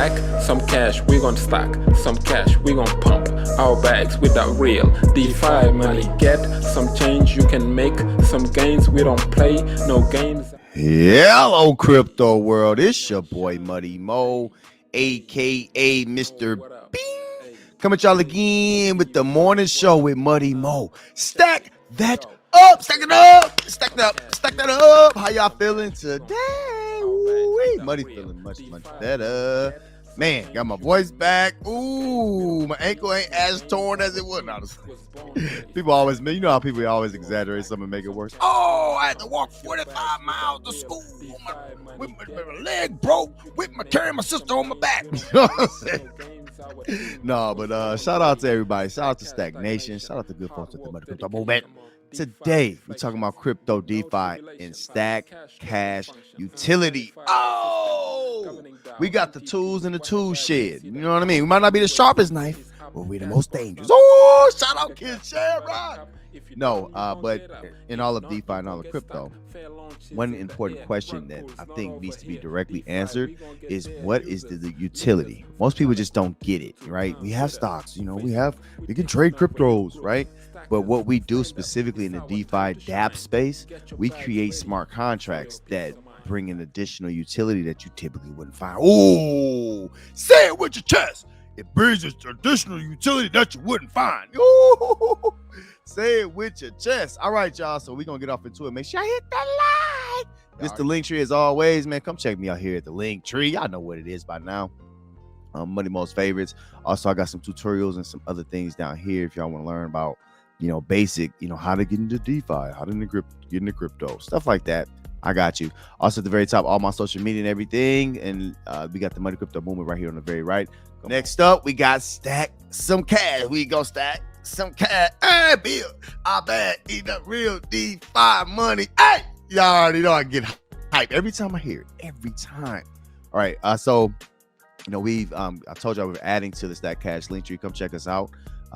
stack some cash, we gon' stack some cash, we gon' pump our bags with that real DeFi money. Get some change, you can make some gains. We don't play no games. Hello, crypto world. It's your boy Muddy Mo, aka Mr. Bing, coming at y'all again with the morning show with Muddy Mo. Stack that up, stack it up, stack that up, stack that up. How y'all feeling today? Ooh, Muddy feeling much better. Man, got my voice back. Ooh, my ankle ain't as torn as it was. Honestly, people always, you know how people always exaggerate something and make it worse. Oh, I had to walk 45 miles to school with my leg broke, carrying my sister on my back. You know what I'm saying? No, but shout out to everybody. Shout out to Stagnation. Shout out to good folks at the Muddy Crypto Movement. Today, we're talking about crypto DeFi and stack cash utility. Oh, we got the tools in the tool shed. You know what I mean? We might not be the sharpest knife, but we're the most dangerous. Oh, shout out Kid Shamrock. No, but in all of DeFi and all of crypto, one important question that I think needs to be directly answered is what is the utility? Most people just don't get it, right? We have stocks, you know, we can trade cryptos, right? But what we do specifically in the DeFi dApp space, we create smart contracts that bring an additional utility that you typically wouldn't find. Oh, say it with your chest. It brings an additional utility that you wouldn't find. Ooh, say it with your chest. All right, y'all. So we're going to get off into it. Make sure you hit that like. This the link tree as always, man. Come check me out here at the link tree. Y'all know what it is by now. Money Most Favorites. Also, I got some tutorials and some other things down here if y'all want to learn about, you know, basic, you know, how to get into DeFi, how to get into crypto, stuff like that. I got you. Also at the very top, all my social media and everything. And we got the Money Crypto Movement right here on the very right. Next up, we got stack some cash. We go stack some cash. Hey, Bill, I bet eat up real DeFi money. Hey, y'all already know I get hype every time I hear it. Every time. All right. So, you know, we've I told y'all we're adding to the Stack Cash link tree. Come check us out.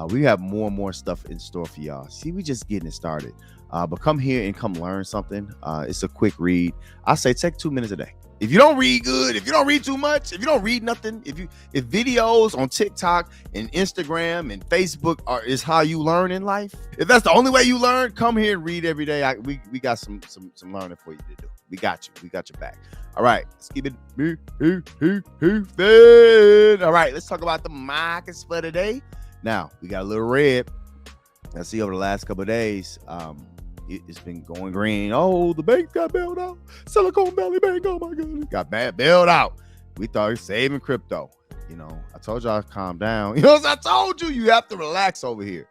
We have more and more stuff in store for y'all. See, we just getting it started. But come here and come learn something. It's a quick read. I say take 2 minutes a day. If you don't read good, if you don't read too much, if you don't read nothing, if videos on TikTok and Instagram and Facebook is how you learn in life, if that's the only way you learn, come here and read every day. We got some learning for you to do. We got you. We got your back. All right, let's keep it moving. All right, let's talk about the markets for today. Now, we got a little red. I see over the last couple of days, it's been going green. Oh, the bank got bailed out. Silicon Valley Bank, oh my goodness, got bailed out. We thought it was saving crypto. You know, I told y'all to calm down. You know, I told you have to relax over here.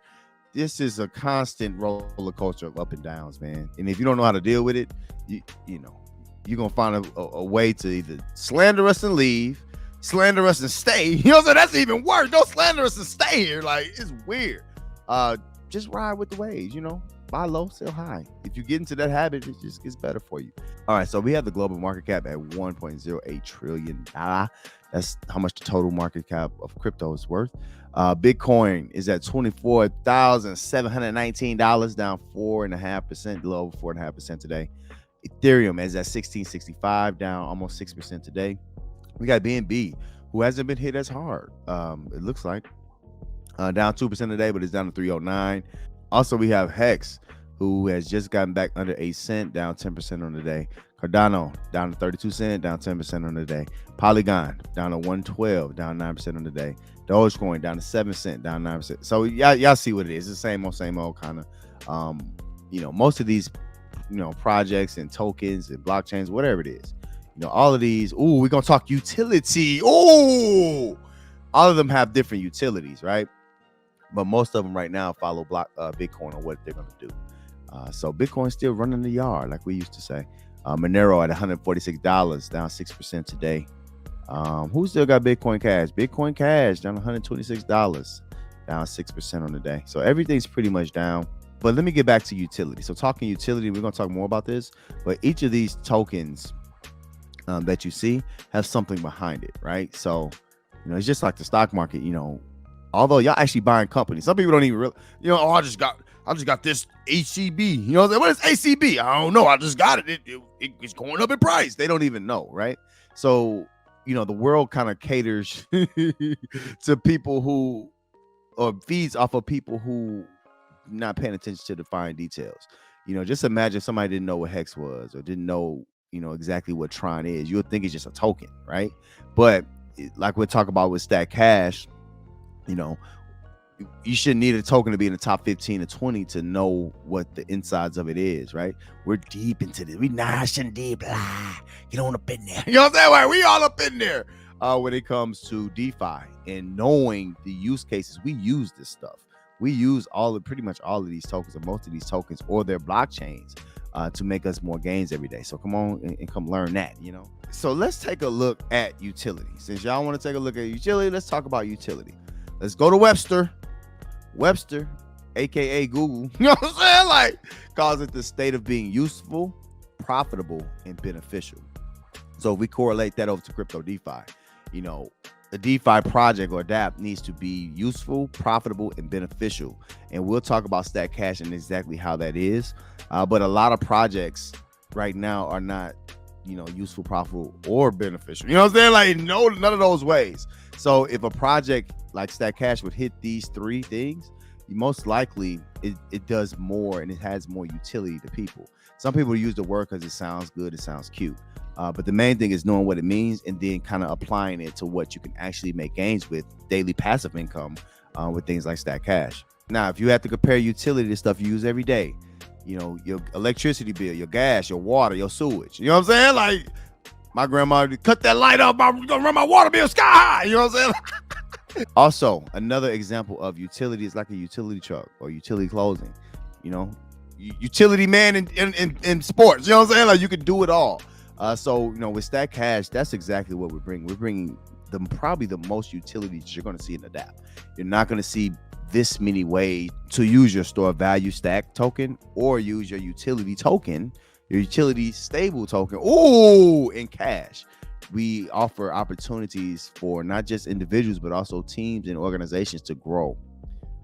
This is a constant roller coaster of up and downs, man. And if you don't know how to deal with it, you know, you're going to find a way to either slander us and leave, slander us and stay. You know, so that's even worse. Don't slander us and stay here. Like, it's weird. Just ride with the waves, you know. Buy low, sell high. If you get into that habit, it just gets better for you. All right, so we have the global market cap at $1.08 trillion. That's how much the total market cap of crypto is worth. Bitcoin is at $24,719, down 4.5%, below 4.5% today. Ethereum is at $1665, down almost 6% today. We got BNB, who hasn't been hit as hard. It looks like down 2% today, but it's down to 309. Also, we have Hex, who has just gotten back under 8 cents, down 10% on the day. Cardano down to 32 cents, down 10% on the day. Polygon down to 112, down 9% on the day. Dogecoin down to 7 cents, down 9%. So y'all see what it is. It's the same old kind of. You know, most of these, you know, projects and tokens and blockchains, whatever it is. You know, all of these. Ooh, we're gonna talk utility. Ooh, all of them have different utilities, right? But most of them right now follow Bitcoin on what they're gonna do. So Bitcoin's still running the yard, like we used to say. Monero at $146, down 6% today. Who still got Bitcoin Cash? Bitcoin Cash down $126, down 6% on the day. So everything's pretty much down. But let me get back to utility. So talking utility, we're gonna talk more about this. But each of these tokens that you see have something behind it, right? So, you know, it's just like the stock market. You know, although y'all actually buying companies, some people don't even really, you know, oh, I just got this ACB. You know, what is ACB? I don't know. I just got it. It's going up in price. They don't even know, right? So the world kind of caters to people who, or feeds off of people who not paying attention to the fine details. Just imagine somebody didn't know what hex was or didn't know, exactly what Tron is. You would think it's just a token, right? But like we'll talk about with Stack Cash, you shouldn't need a token to be in the top 15 or 20 to know what the insides of it is, right? We're deep into this. We nice and deep. Get on up in there. You know what I'm saying? Like, we all up in there when it comes to DeFi and knowing the use cases. We use this stuff. We use pretty much all of these tokens, or most of these tokens, or their blockchains to make us more gains every day. So come on and come learn that, So let's take a look at utility. Since y'all want to take a look at utility, let's talk about utility. Let's go to Webster, aka Google. You know what I'm saying? Like, calls it the state of being useful, profitable, and beneficial. So if we correlate that over to Crypto-Defi, a DeFi project or dApp needs to be useful, profitable, and beneficial. And we'll talk about Stack Cash and exactly how that is. But a lot of projects right now are not, useful, profitable, or beneficial. You know what I'm saying? Like, no, none of those ways. So if a project like Stack Cash would hit these three things, most likely it does more and it has more utility to people. Some people use the word because it sounds good, it sounds cute. But the main thing is knowing what it means and then kind of applying it to what you can actually make gains with, daily passive income with things like Stack Cash. Now, if you have to compare utility to stuff you use every day, your electricity bill, your gas, your water, your sewage. You know what I'm saying? Like, my grandma cut that light up, I'm gonna run my water bill sky high. You know what I'm saying? Also, another example of utility is like a utility truck or utility clothing. Utility man in sports. You know what I'm saying? Like, you could do it all. So with Stack Cash, that's exactly what we're bringing. We're bringing probably the most utilities you're going to see in the dApp. You're not going to see this many ways to use your store value stack token or use your utility token, your utility stable token, in cash. We offer opportunities for not just individuals, but also teams and organizations to grow.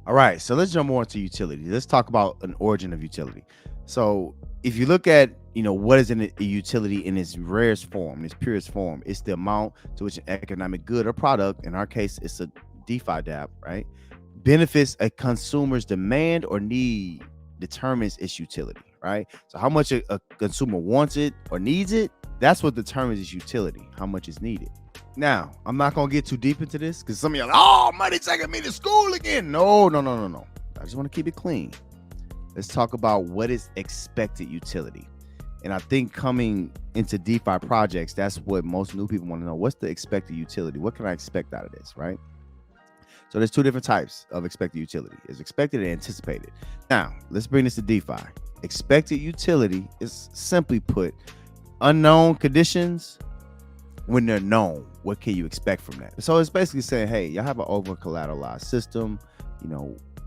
All right, so let's jump more into utility. Let's talk about an origin of utility. So if you look at, what is a utility in its rarest form, its purest form, it's the amount to which an economic good or product, in our case, it's a DeFi dApp, right, benefits a consumer's demand or need determines its utility, right? So how much a consumer wants it or needs it, that's what determines its utility, how much is needed. Now, I'm not going to get too deep into this because some of y'all, money taking me to school again. No. I just want to keep it clean. Let's talk about what is expected utility. And I think coming into DeFi projects, that's what most new people want to know. What's the expected utility? What can I expect out of this, right? So there's two different types of expected utility. It's expected and anticipated. Now, let's bring this to DeFi. Expected utility is, simply put, unknown conditions when they're known. What can you expect from that? So it's basically saying, hey, y'all have an over collateralized system.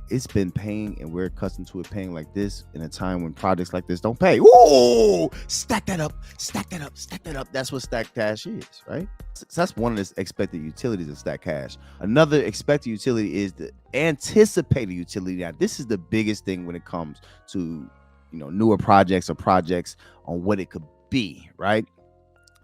It's been paying and we're accustomed to it paying like this in a time when projects like this don't pay. Ooh, stack that up. That's what Stack Cash is, right? So that's one of the expected utilities of Stack Cash. Another expected utility is the anticipated utility. Now, this is the biggest thing when it comes to, newer projects or projects on what it could be, right?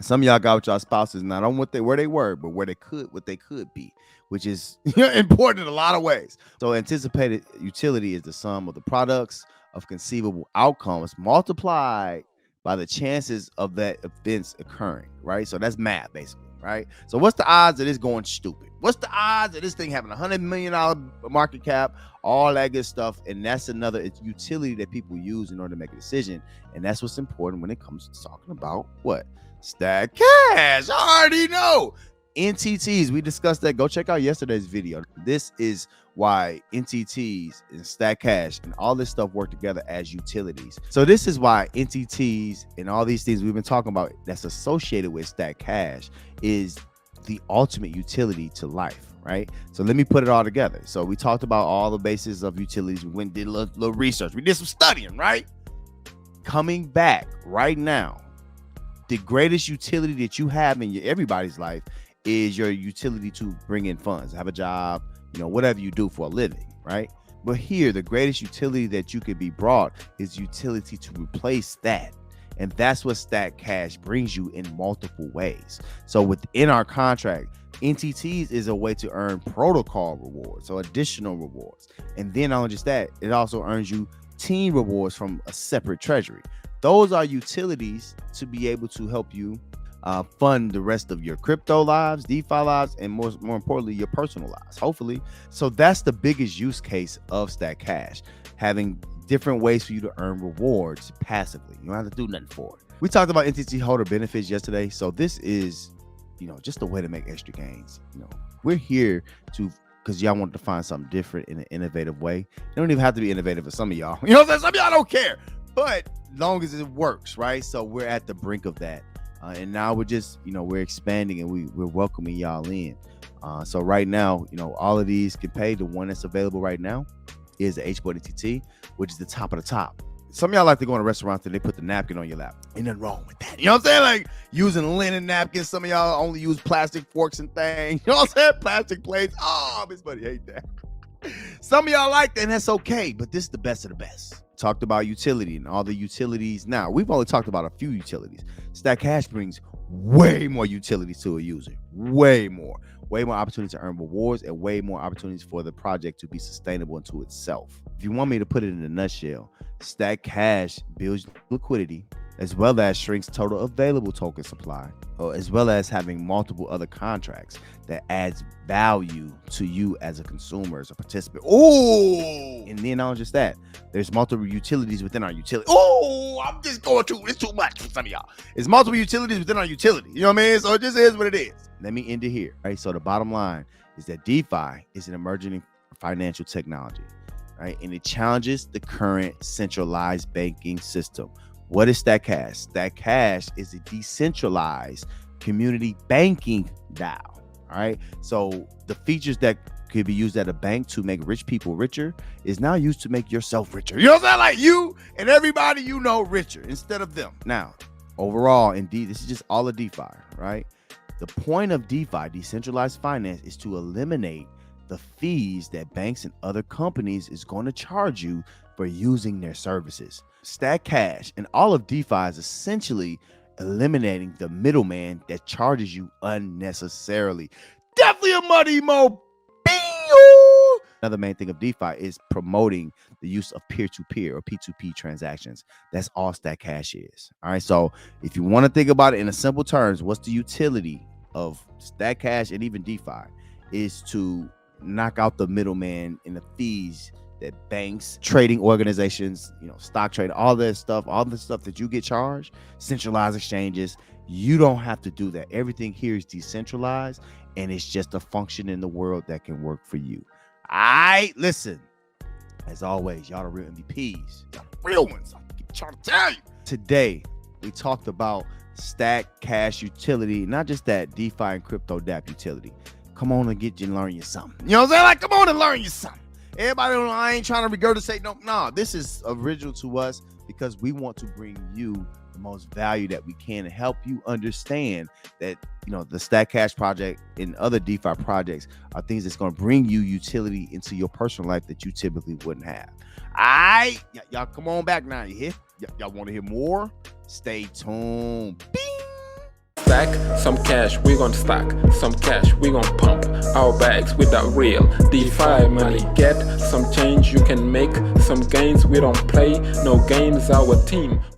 Some of y'all got with y'all spouses not on where they were, but what they could be, which is important in a lot of ways. So anticipated utility is the sum of the products of conceivable outcomes multiplied by the chances of that events occurring, right? So that's math, basically, right? So what's the odds of this going stupid? What's the odds of this thing having $100 million market cap, all that good stuff? And that's another utility that people use in order to make a decision. And that's what's important when it comes to talking about what? Stack Cash. I already know. NTTs, we discussed that. Go check out yesterday's video. This is why NTTs and Stack Cash and all this stuff work together as utilities. So this is why NTTs and all these things we've been talking about that's associated with Stack Cash is the ultimate utility to life, right? So let me put it all together. So we talked about all the bases of utilities. We went and did a little research. We did some studying, right? Coming back right now, the greatest utility that you have in everybody's life is your utility to bring in funds, have a job, whatever you do for a living, right? But here, the greatest utility that you could be brought is utility to replace that. And that's what Stack Cash brings you in multiple ways. So within our contract, NTTs is a way to earn protocol rewards, so additional rewards. And then not only just that, it also earns you team rewards from a separate treasury. Those are utilities to be able to help you fund the rest of your crypto lives, DeFi lives, and more importantly, your personal lives, hopefully. So that's the biggest use case of Stack Cash, having different ways for you to earn rewards passively. You don't have to do nothing for it. We talked about NTT holder benefits yesterday. So this is, just a way to make extra gains. We're here because y'all want to find something different in an innovative way. It don't even have to be innovative for some of y'all. You know what I'm saying? Some of y'all don't care, but as long as it works, right? So we're at the brink of that. And now we're just, we're expanding and we're welcoming y'all in. So right now, all of these can pay. The one that's available right now is the HBODTT, which is the top of the top. Some of y'all like to go in a restaurant and they put the napkin on your lap. Ain't nothing wrong with that. You know what I'm saying? Like using linen napkins. Some of y'all only use plastic forks and things. You know what I'm saying? Plastic plates. Oh, Miss Buddy hate that. Some of y'all like that, and that's okay. But this is the best of the best. Talked about utility and all the utilities. Now, we've only talked about a few utilities. Stack Cash brings way more utility to a user. Way more opportunities to earn rewards and way more opportunities for the project to be sustainable into itself. If you want me to put it in a nutshell, Stack Cash builds liquidity as well as shrinks total available token supply, as well as having multiple other contracts that adds value to you as a consumer, as a participant. Oh, and then not just that, there's multiple utilities within our utility. Oh, I'm just going through, it's too much for some of y'all. It's multiple utilities within our utility. You know what I mean? So it just is what it is. Let me end it here. Right. So the bottom line is that DeFi is an emerging financial technology, right? And it challenges the current centralized banking system. What is Stack Cash? Stack Cash is a decentralized community banking DAO. All right. So the features that could be used at a bank to make rich people richer is now used to make yourself richer. You know what I'm saying? Like you and everybody richer instead of them. Now, overall, indeed, this is just all of DeFi, right? The point of DeFi, decentralized finance, is to eliminate the fees that banks and other companies is going to charge you for using their services. Stack Cash and all of DeFi is essentially eliminating the middleman that charges you unnecessarily. Definitely a money mo. Another main thing of DeFi is promoting the use of peer-to-peer or P2P transactions. That's all Stack Cash is. All right. So if you want to think about it in a simple terms, what's the utility of Stack Cash and even DeFi is to knock out the middleman and the fees that banks, trading organizations, stock trading, all the stuff that you get charged, centralized exchanges. You don't have to do that. Everything here is decentralized and it's just a function in the world that can work for you. All right, listen, as always, y'all the real MVPs, y'all the real ones. I'm trying to tell you. Today, we talked about Stack Cash utility, not just that DeFi and Crypto-Defi utility. Come on and get you and learn you something. You know what I'm saying? Like, come on and learn you something. Everybody, I ain't trying to regurgitate. No, this is original to us because we want to bring you the most value that we can and help you understand that, the Stack Cash project and other DeFi projects are things that's going to bring you utility into your personal life that you typically wouldn't have. All right, y'all come on back now. You hear? Y'all want to hear more? Stay tuned. Bing! Stack some cash, we gon' stack some cash, we gon' pump our bags with that real DeFi money. Get some change, you can make some gains. We don't play no games, our team